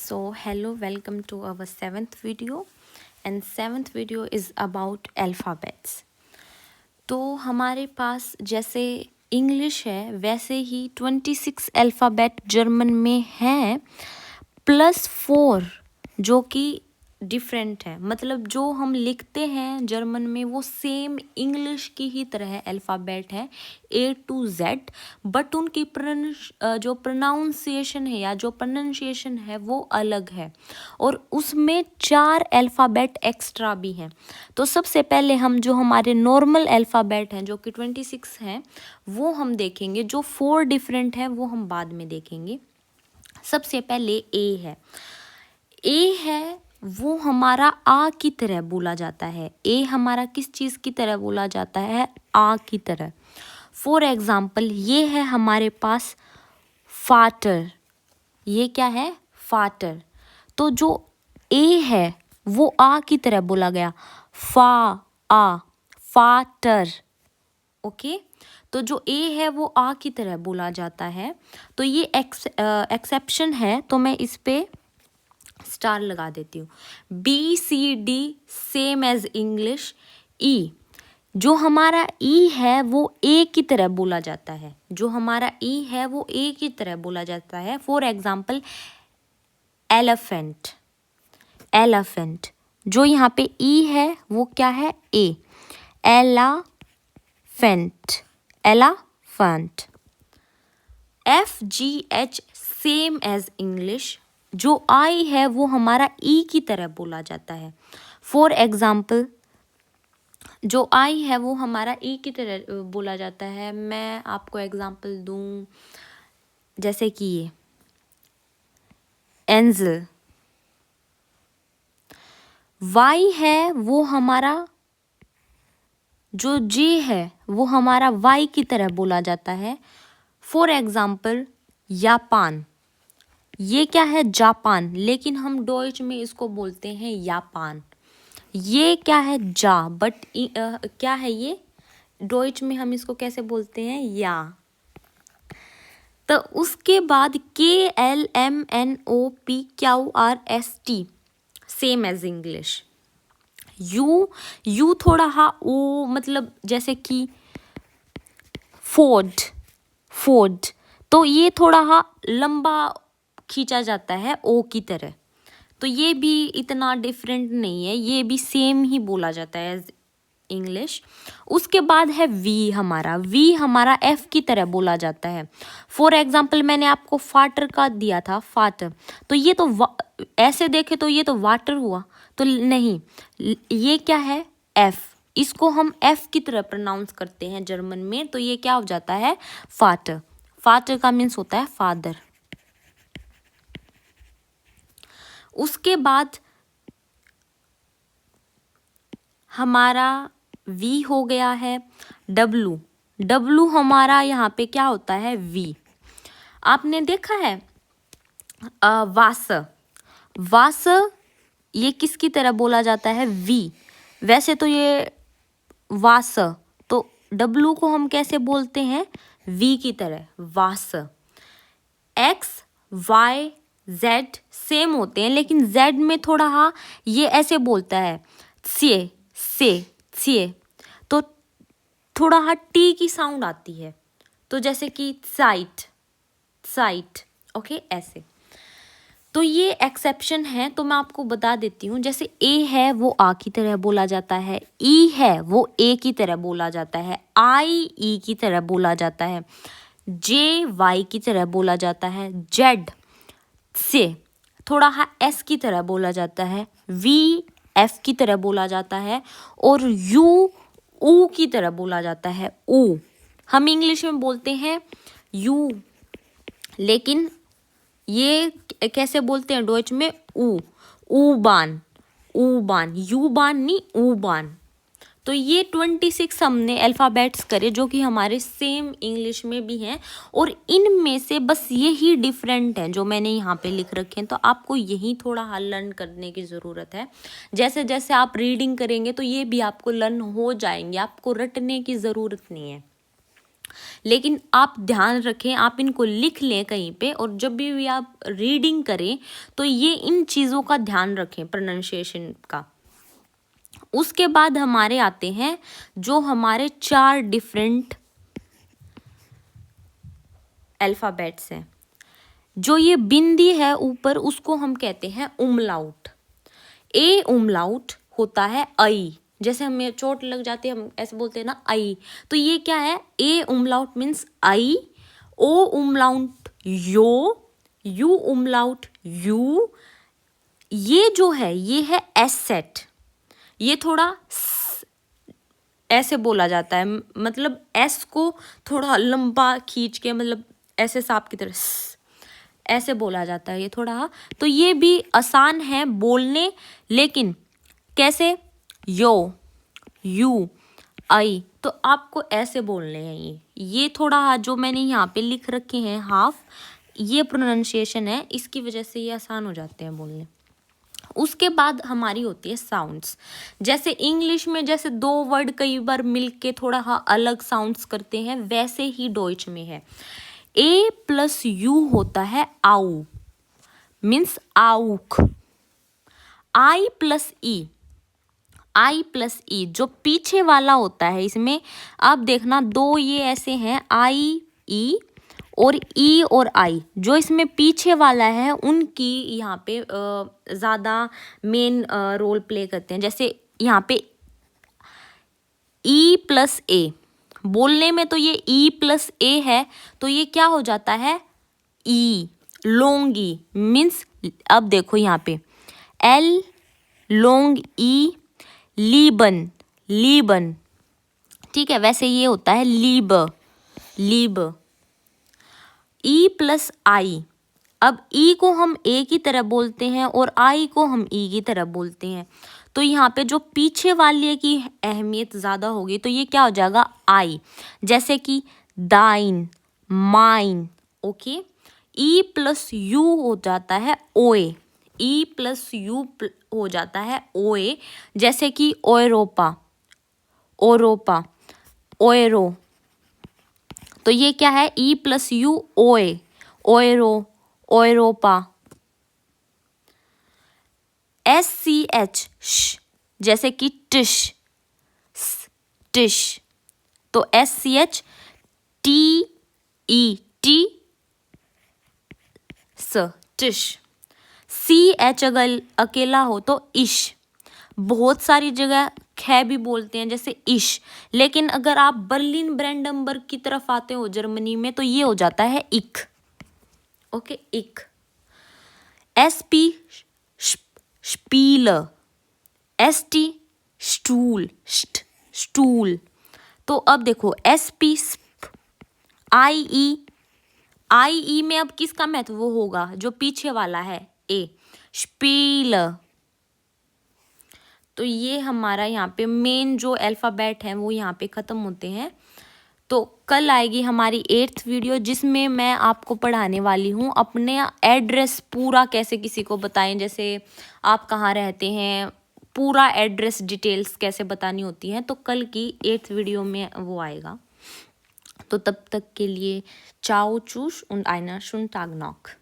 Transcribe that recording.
So hello, welcome to our 7th video, and 7th video is about alphabets. तो हमारे पास जैसे English है वैसे ही 26 अल्फ़ाबेट जर्मन में हैं +4 जो कि डिफरेंट है। मतलब जो हम लिखते हैं जर्मन में वो सेम इंग्लिश की ही तरह अल्फ़ाबेट है A to Z, बट उनकी जो प्रोनाउंसिएशन है या जो प्रोनाउंसिएशन है वो अलग है और उसमें 4 अल्फ़ाबेट एक्स्ट्रा भी हैं। तो सबसे पहले हम जो हमारे नॉर्मल अल्फ़ाबेट हैं जो कि 26 हैं वो हम देखेंगे, जो 4 डिफरेंट हैं वो हम बाद में देखेंगे। सबसे पहले ए है वो हमारा आ की तरह बोला जाता है। ए हमारा किस चीज़ की तरह बोला जाता है? आ की तरह। फॉर एग्ज़ाम्पल ये है हमारे पास फाटर। ये क्या है? फाटर। तो जो ए है वो आ की तरह बोला गया, फाटर। ओके, तो जो ए है वो आ की तरह बोला जाता है। तो ये एक्सेप्शन है, तो मैं इस पे स्टार लगा देती हूँ। BCD same as English. E, जो हमारा ई है वो ए की तरह बोला जाता है। जो हमारा ई है वो ए की तरह बोला जाता है। फॉर एग्जाम्पल एलिफेंट, जो यहाँ पे ई है वो क्या है? A. Elephant. FGH same as English. जो आई है वो हमारा ई की तरह बोला जाता है। फॉर एग्जाम्पल जो आई है वो हमारा ई की तरह बोला जाता है। मैं आपको एग्जाम्पल दूं, जैसे कि ये एंजल। वाई है वो हमारा, जो जे है वो हमारा वाई की तरह बोला जाता है। For example Japan. ये क्या है? जापान, लेकिन हम डॉइच में इसको बोलते हैं जापान। ये क्या है? जा, बट क्या है ये? डॉइच में हम इसको कैसे बोलते हैं? या। तो उसके बाद KLMNOPQRST same as English. U थोड़ा ओ, मतलब जैसे कि फोर्ड, तो ये थोड़ा लंबा खींचा जाता है ओ की तरह। तो ये भी इतना डिफरेंट नहीं है, ये भी सेम ही बोला जाता है एज इंग्लिश। उसके बाद है वी हमारा एफ की तरह बोला जाता है। फॉर एग्जाम्पल मैंने आपको फाटर का दिया था, फाटर। तो ये तो ऐसे देखे तो ये तो वाटर हुआ, तो नहीं, ये क्या है? एफ। इसको हम एफ की तरह प्रोनाउंस करते हैं जर्मन में, तो ये क्या हो जाता है? फाटर का मीन्स होता है फादर। उसके बाद हमारा वी हो गया है। डब्लू हमारा यहाँ पे क्या होता है? वी। आपने देखा है वास, ये किसकी तरह बोला जाता है? वी। वैसे तो ये वास, तो डब्लू को हम कैसे बोलते हैं? वी की तरह, वास। एक्स, वाई, जेड सेम होते हैं, लेकिन जेड में थोड़ा ये ऐसे बोलता है से, तो थोड़ा टी की साउंड आती है, तो जैसे कि साइट। ओके, ऐसे। तो ये एक्सेप्शन है, तो मैं आपको बता देती हूँ। जैसे ए है वो आ की तरह बोला जाता है, ई है वो ए की तरह बोला जाता है, आई ई की तरह बोला जाता है, जे वाई की तरह बोला जाता है, जेड से थोड़ा एस की तरह बोला जाता है, वी एफ की तरह बोला जाता है, और यू ऊ की तरह बोला जाता है। ऊ हम इंग्लिश में बोलते हैं यू, लेकिन ये कैसे बोलते हैं डॉइच में? ऊबान, यूबान नहीं, ऊबान। तो ये 26 हमने अल्फ़ाबेट्स करे जो कि हमारे सेम इंग्लिश में भी हैं, और इनमें से बस यही डिफरेंट हैं जो मैंने यहाँ पे लिख रखे हैं। तो आपको यही थोड़ा लर्न करने की ज़रूरत है। जैसे जैसे आप रीडिंग करेंगे तो ये भी आपको लर्न हो जाएंगे, आपको रटने की ज़रूरत नहीं है। लेकिन आप ध्यान रखें, आप इनको लिख लें कहीं पे, और जब भी आप रीडिंग करें तो ये इन चीज़ों का ध्यान रखें प्रोनाउंसिएशन का। उसके बाद हमारे आते हैं जो हमारे 4 डिफरेंट अल्फ़ाबेट्स हैं। जो ये बिंदी है ऊपर, उसको हम कहते हैं उमलाउट। ए उमलाउट होता है आई, जैसे हमें चोट लग जाती है हम ऐसे बोलते हैं ना आई, तो ये क्या है, A umlaut means I, O umlaut yo, U umlaut U. ये जो है ये है एस सेट, ये थोड़ा ऐसे बोला जाता है, मतलब एस को थोड़ा लंबा खींच के, मतलब ऐसे सांप की तरह ऐसे बोला जाता है ये थोड़ा। तो ये भी आसान है बोलने, लेकिन कैसे, यो, यू, आई, तो आपको ऐसे बोलने हैं ये थोड़ा जो मैंने यहाँ पे लिख रखे हैं हाफ, ये प्रोनाउंसिएशन है, इसकी वजह से ये आसान हो जाते हैं बोलने। उसके बाद हमारी होती है साउंड्स। जैसे इंग्लिश में जैसे 2 वर्ड कई बार मिलके थोड़ा अलग साउंड्स करते हैं, वैसे ही डॉइच में है। ए प्लस यू होता है आउ, मीन्स आउक। आई प्लस ई, आई प्लस ई जो पीछे वाला होता है, इसमें आप देखना 2 ये ऐसे हैं, आई ई और ई और आई, जो इसमें पीछे वाला है उनकी यहाँ पे ज़्यादा मेन रोल प्ले करते हैं। जैसे यहाँ पे ई प्लस ए, बोलने में तो ये ई प्लस ए है, तो ये क्या हो जाता है, ई लोंगी, मीन्स अब देखो यहाँ पे एल लोंग ई, लीबन, लीबन, ठीक है, वैसे ये होता है लीब, लीब। ई प्लस आई, अब ई को हम ए की तरह बोलते हैं और आई को हम ई की तरह बोलते हैं, तो यहाँ पे जो पीछे वाले की अहमियत ज़्यादा होगी, तो ये क्या हो जाएगा आई, जैसे कि दाइन, mine, okay. E plus you हो जाता है ओए, ई प्लस यू हो जाता है ओए, जैसे कि ओरोपा, ओरोपा, ओएरो, तो ये क्या है, ई प्लस यू ओए, ओएरो, ओएरोपा। एस सी एच, जैसे कि टिश, टिश, तो S C H, T E, T स, टिश। सी एच अगर अकेला हो तो इश, बहुत सारी जगह ख भी बोलते हैं जैसे इश, लेकिन अगर आप बर्लिन ब्रांडनबर्ग की तरफ आते हो जर्मनी में, तो ये हो जाता है इक, ओके, इक। S P spill, S T stool, stool, तो अब देखो एस पी, आई ई, आई ई में अब किसका महत्व वो होगा, जो पीछे वाला है ए, स्पील। तो ये हमारा यहाँ पे मेन जो अल्फ़ाबेट हैं वो यहाँ पे ख़त्म होते हैं। तो कल आएगी हमारी 8th वीडियो, जिसमें मैं आपको पढ़ाने वाली हूँ अपने एड्रेस पूरा कैसे किसी को बताएं, जैसे आप कहाँ रहते हैं, पूरा एड्रेस डिटेल्स कैसे बतानी होती हैं, तो कल की 8th वीडियो में वो आएगा। तो तब तक के लिए चाओ चूश und einer schönen Tag noch।